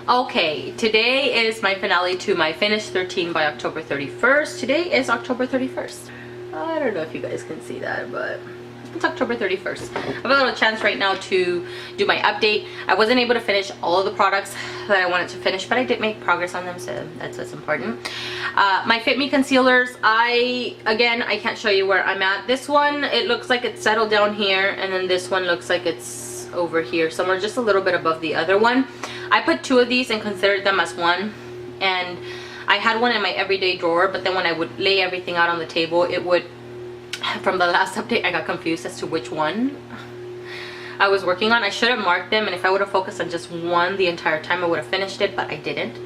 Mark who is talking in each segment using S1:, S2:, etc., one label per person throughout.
S1: Okay, today is my finale to my Finish 13 by October 31st. Today is October 31st. I don't know if you guys can see that, but it's October 31st. I have a little chance right now to do my update. I wasn't able to finish all of the products that I wanted to finish, but I did make progress on them, so that's what's important. My Fit Me concealers, I can't show you where I'm at. This one, it looks like it's settled down here, and then this one looks like it's over here, somewhere just a little bit above the other one. I put two of these and considered them as one, and I had one in my everyday drawer, but then when I would lay everything out on the table, it would, from the last update, I got confused as to which one I was working on. I should have marked them, and if I would have focused on just one the entire time, I would have finished it, but I didn't.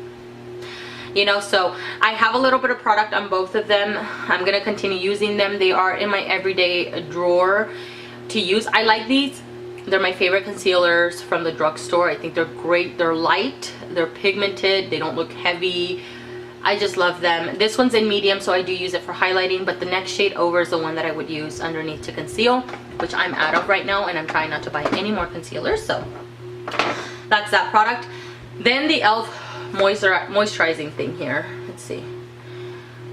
S1: You know, so I have a little bit of product on both of them. I'm gonna continue using them. They are in my everyday drawer to use. I like these. They're my favorite concealers from the drugstore. I think they're great. They're light, they're pigmented, they don't look heavy. I just love them. This one's in medium, so I do use it for highlighting, but the next shade over is the one that I would use underneath to conceal, which I'm out of right now, and I'm trying not to buy any more concealers, so that's that product. Then the e.l.f. moisturizing thing here. Let's see.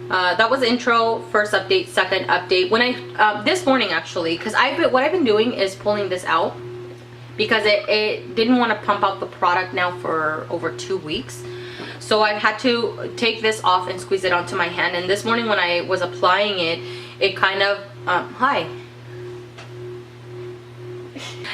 S1: That was intro, first update, second update. When I this morning actually, because what I've been doing is pulling this out because it didn't want to pump out the product now for over 2 weeks. So I had to take this off and squeeze it onto my hand. And this morning when I was applying it, it kind of hi.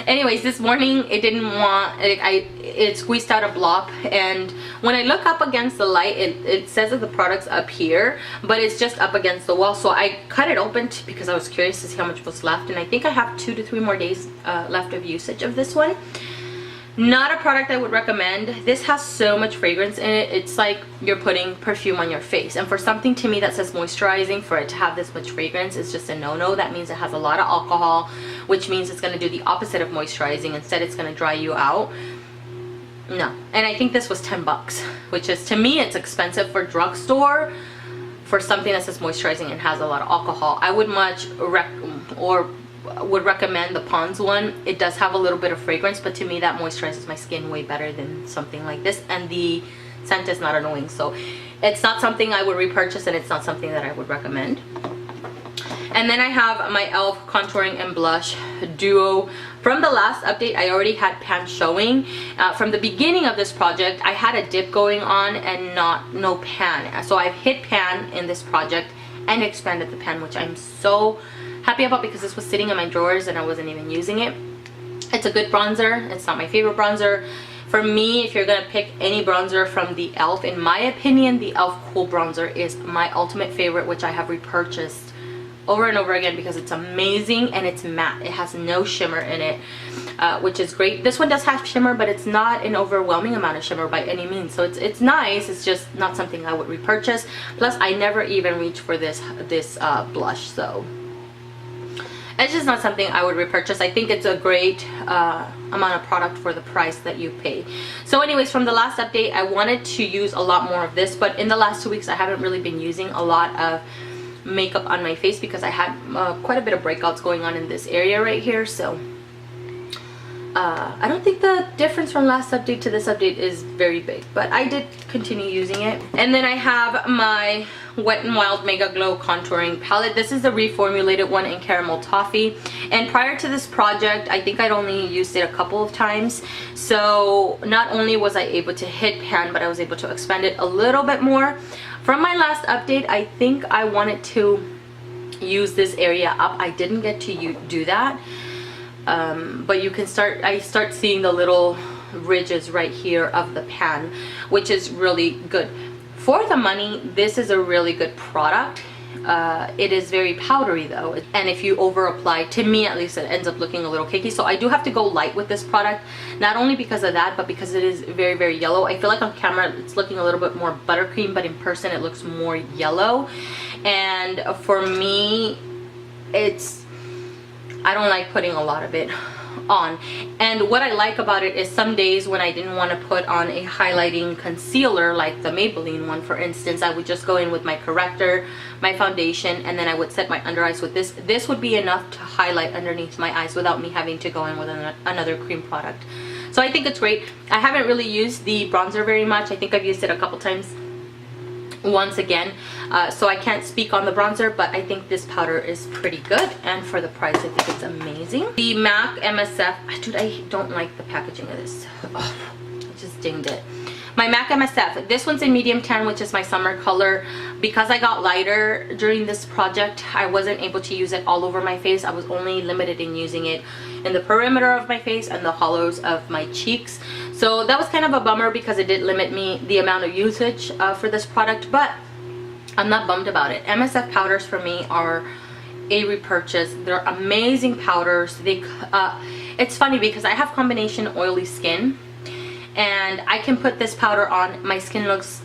S1: Anyways, this morning it didn't want it squeezed out a blob, and when I look up against the light, it says that the product's up here, but it's just up against the wall. So I cut it open because I was curious to see how much was left, and I think I have 2 to 3 more days left of usage of this one. Not a product I would recommend. This has so much fragrance in it. It's like you're putting perfume on your face, and for something to me that says moisturizing, for it to have this much fragrance is just a no-no. That means it has a lot of alcohol, which means it's going to do the opposite of moisturizing. Instead, it's going to dry you out. No. And I think this was 10 bucks, which is, to me, it's expensive for drugstore for something that says moisturizing and has a lot of alcohol. I would much would recommend the Pond's one. It does have a little bit of fragrance, but to me that moisturizes my skin way better than something like this, and the scent is not annoying, so it's not something I would repurchase, and it's not something that I would recommend. And then I have my e.l.f. contouring and blush duo. From the last update, I already had pan showing. From the beginning of this project, I had a dip going on and no pan, so I've hit pan in this project and expanded the pan, which I'm so happy about because this was sitting in my drawers and I wasn't even using it. It's a good bronzer. It's not my favorite bronzer. For me, if you're gonna pick any bronzer from the e.l.f., in my opinion, the e.l.f. Cool Bronzer is my ultimate favorite, which I have repurchased over and over again because it's amazing and it's matte. It has no shimmer in it, which is great. This one does have shimmer, but it's not an overwhelming amount of shimmer by any means, so it's nice. It's just not something I would repurchase. Plus, I never even reach for this blush, so it's just not something I would repurchase. I think it's a great amount of product for the price that you pay. So anyways, from the last update, I wanted to use a lot more of this, but in the last 2 weeks I haven't really been using a lot of makeup on my face because I had quite a bit of breakouts going on in this area right here. So I don't think the difference from last update to this update is very big, but I did continue using it. And then I have my Wet n Wild Mega Glow contouring palette. This is the reformulated one in Caramel Toffee, and prior to this project I think I'd only used it a couple of times, so not only was I able to hit pan, but I was able to expand it a little bit more. From my last update, I think I wanted to use this area up. I didn't get to do that, but you can I start seeing the little ridges right here of the pan, which is really good. For the money, this is a really good product. It is very powdery though, and if you over apply, to me at least, it ends up looking a little cakey, so I do have to go light with this product, not only because of that, but because it is very, very yellow. I feel like on camera it's looking a little bit more buttercream, but in person it looks more yellow, and for me, I don't like putting a lot of it on. And what I like about it is some days when I didn't want to put on a highlighting concealer like the Maybelline one, for instance, I would just go in with my corrector, my foundation, and then I would set my under eyes with this. This would be enough to highlight underneath my eyes without me having to go in with another cream product. So I think it's great. I haven't really used the bronzer very much. I think I've used it a couple times once again, so I can't speak on the bronzer, but I think this powder is pretty good, and for the price I think it's amazing. The MAC MSF, dude, I don't like the packaging of this. Oh, I just dinged it. My MAC MSF, this one's in medium tan, which is my summer color. Because I got lighter during this project, I wasn't able to use it all over my face. I was only limited in using it in the perimeter of my face and the hollows of my cheeks. So that was kind of a bummer because it did limit me the amount of usage for this product, but I'm not bummed about it. MSF powders for me are a repurchase. They're amazing powders. It's funny because I have combination oily skin, and I can put this powder on. My skin looks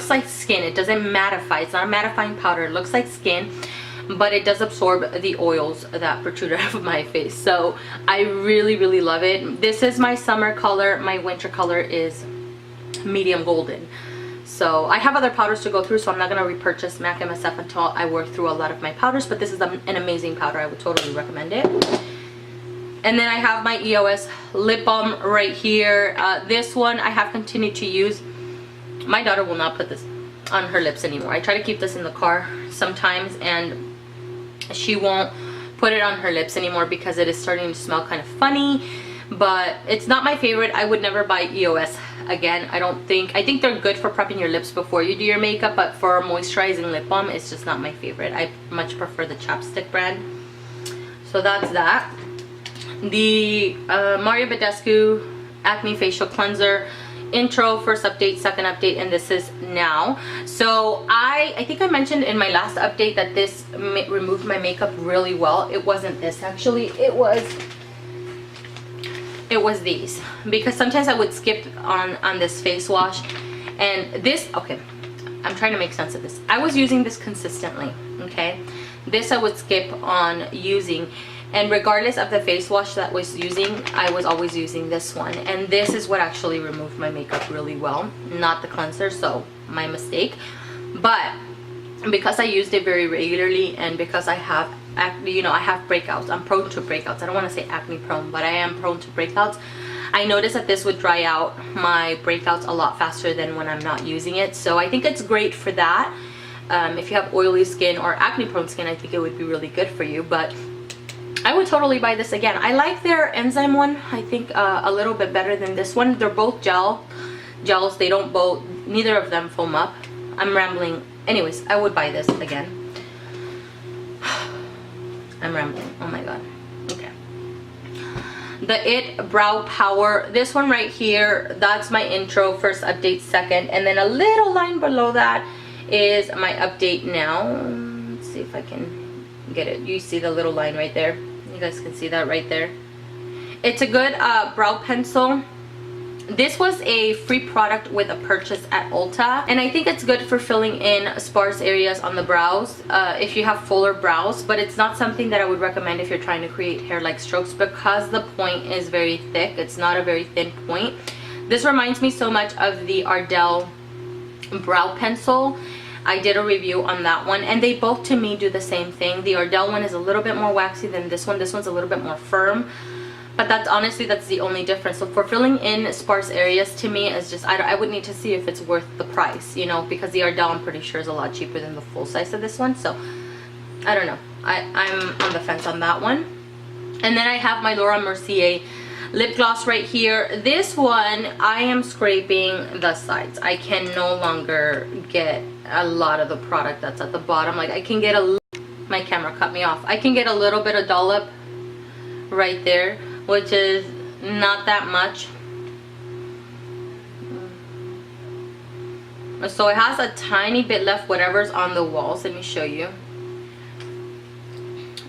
S1: like skin. It doesn't mattify. It's not a mattifying powder. It looks like skin, but it does absorb the oils that protrude out of my face. So I really love it. This is my summer color. My winter color is medium golden. So I have other powders to go through, so I'm not going to repurchase MAC MSF until I work through a lot of my powders, but this is an amazing powder. I would totally recommend it. And then I have my EOS lip balm right here. This one I have continued to use. My daughter will not put this on her lips anymore. I try to keep this in the car sometimes, and she won't put it on her lips anymore because it is starting to smell kind of funny. But it's not my favorite. I would never buy EOS again. I think they're good for prepping your lips before you do your makeup, but for a moisturizing lip balm, it's just not my favorite. I much prefer the Chapstick brand. So that's that. The Mario Badescu Acne Facial Cleanser. Intro, first update, second update, and this is now. So I think I mentioned in my last update that this removed my makeup really well. It wasn't this, actually. It was these, because sometimes I would skip on this face wash, and this, okay, I'm trying to make sense of this. I was using this consistently, okay? This I would skip on using, and regardless of the face wash that I was using, I was always using this one. And this is what actually removed my makeup really well, not the cleanser, so my mistake. But because I used it very regularly, and because I have acne, you know, I have breakouts. I'm prone to breakouts. I don't want to say acne prone, but I am prone to breakouts. I noticed that this would dry out my breakouts a lot faster than when I'm not using it. So I think it's great for that. If you have oily skin or acne prone skin, I think it would be really good for you. But I would totally buy this again. I like their enzyme one, I think, a little bit better than this one. They're both gels. They don't both, neither of them foam up. I'm rambling. Anyways, I would buy this again. I'm rambling. Oh my god. Okay. The It Brow Power. This one right here, that's my intro, first update, second. And then a little line below that is my update now. Let's see if I can get it. You see the little line right there? You guys can see that right there. It's a good brow pencil. This was a free product with a purchase at Ulta, and I think it's good for filling in sparse areas on the brows if you have fuller brows, but it's not something that I would recommend if you're trying to create hair-like strokes because the point is very thick. It's not a very thin point. This reminds me so much of the Ardell brow pencil. I did a review on that one, and they both to me do the same thing. The Ardell one is a little bit more waxy than this one. This one's a little bit more firm, but that's honestly, that's the only difference. So for filling in sparse areas, to me, is just, I would need to see if it's worth the price, you know, because the Ardell I'm pretty sure is a lot cheaper than the full size of this one. So I don't know. I'm on the fence on that one. And then I have my Laura Mercier lip gloss right here. This one, I am scraping the sides. I can no longer get a lot of the product that's at the bottom. Like I can get my camera cut me off. I can get a little bit of dollop right there, which is not that much. So it has a tiny bit left, whatever's on the walls. Let me show you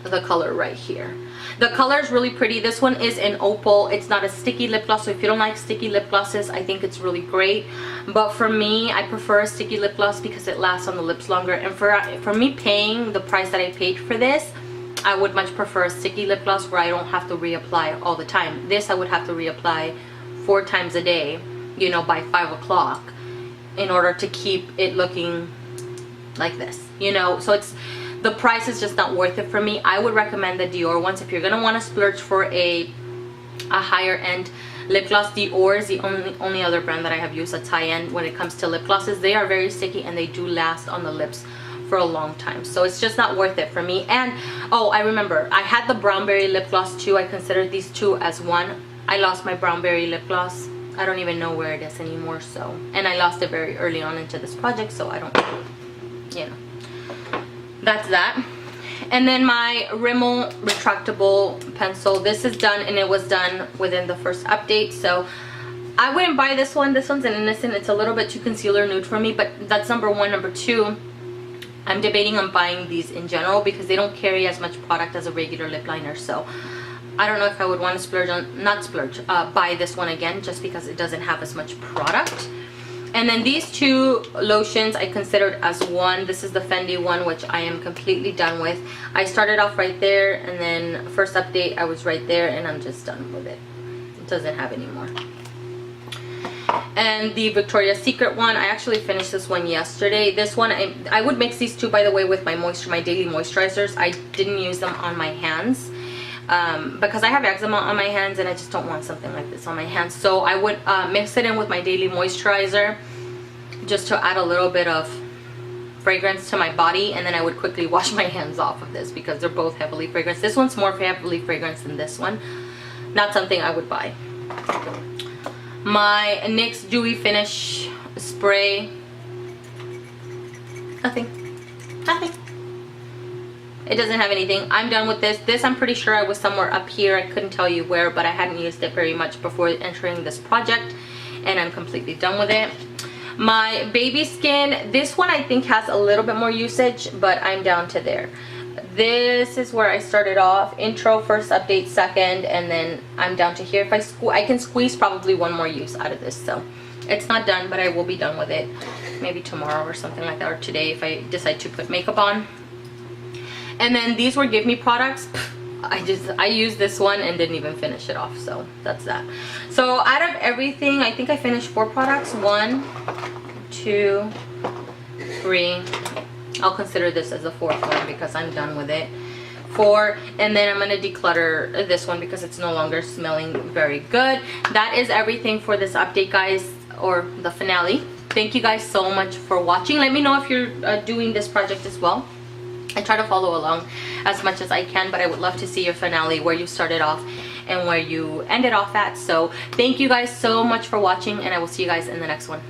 S1: the color right here. The color is really pretty. This one is in opal. It's not a sticky lip gloss, so if you don't like sticky lip glosses, I think it's really great. But for me, I prefer a sticky lip gloss because it lasts on the lips longer. And for me paying the price that I paid for this, I would much prefer a sticky lip gloss where I don't have to reapply all the time. This I would have to reapply 4 times a day, you know, by 5 o'clock in order to keep it looking like this, you know. So it's, the price is just not worth it for me. I would recommend the Dior ones if you're gonna want to splurge for a higher end lip gloss. Dior is the only other brand that I have used that's high-end when it comes to lip glosses. They are very sticky and they do last on the lips for a long time, so it's just not worth it for me. And oh, I remember I had the brownberry lip gloss too. I considered these two as one. I lost my brownberry lip gloss. I don't even know where it is anymore. So, and I lost it very early on into this project, so I don't, you know, that's that. And then my Rimmel retractable pencil, this is done, and it was done within the first update, so I wouldn't buy this one. This one's an innocent. It's a little bit too concealer nude for me, but that's number one. Number two, I'm debating on buying these in general because they don't carry as much product as a regular lip liner, so I don't know if I would want to splurge on, buy this one again just because it doesn't have as much product. And then these two lotions I considered as one. This is the Fendi one, which I am completely done with. I started off right there, and then first update I was right there, and I'm just done with it. It doesn't have any more. And the Victoria's Secret one, I actually finished this one yesterday. This one, I would mix these two, by the way, with my daily moisturizers. I didn't use them on my hands because I have eczema on my hands and I just don't want something like this on my hands. So I would mix it in with my daily moisturizer just to add a little bit of fragrance to my body, and then I would quickly wash my hands off of this because they're both heavily fragranced. This one's more heavily fragranced than this one. Not something I would buy. My NYX Dewy Finish Spray. Nothing. It doesn't have anything. I'm done with this. This, I'm pretty sure I was somewhere up here. I couldn't tell you where, but I hadn't used it very much before entering this project, and I'm completely done with it. My Baby Skin, this one I think has a little bit more usage, but I'm down to there. This is where I started off. Intro, first update, second, and then I'm down to here. If I can squeeze probably one more use out of this, so it's not done, but I will be done with it maybe tomorrow or something like that, or today if I decide to put makeup on. And then these were Give Me products. I used this one and didn't even finish it off, so that's that. So out of everything, I think I finished 4 products. 1, 2, 3. I'll consider this as a 4th one because I'm done with it. 4, and then I'm going to declutter this one because it's no longer smelling very good. That is everything for this update, guys, or the finale. Thank you guys so much for watching. Let me know if you're doing this project as well. I try to follow along as much as I can, but I would love to see your finale, where you started off and where you ended off at. So thank you guys so much for watching, and I will see you guys in the next one.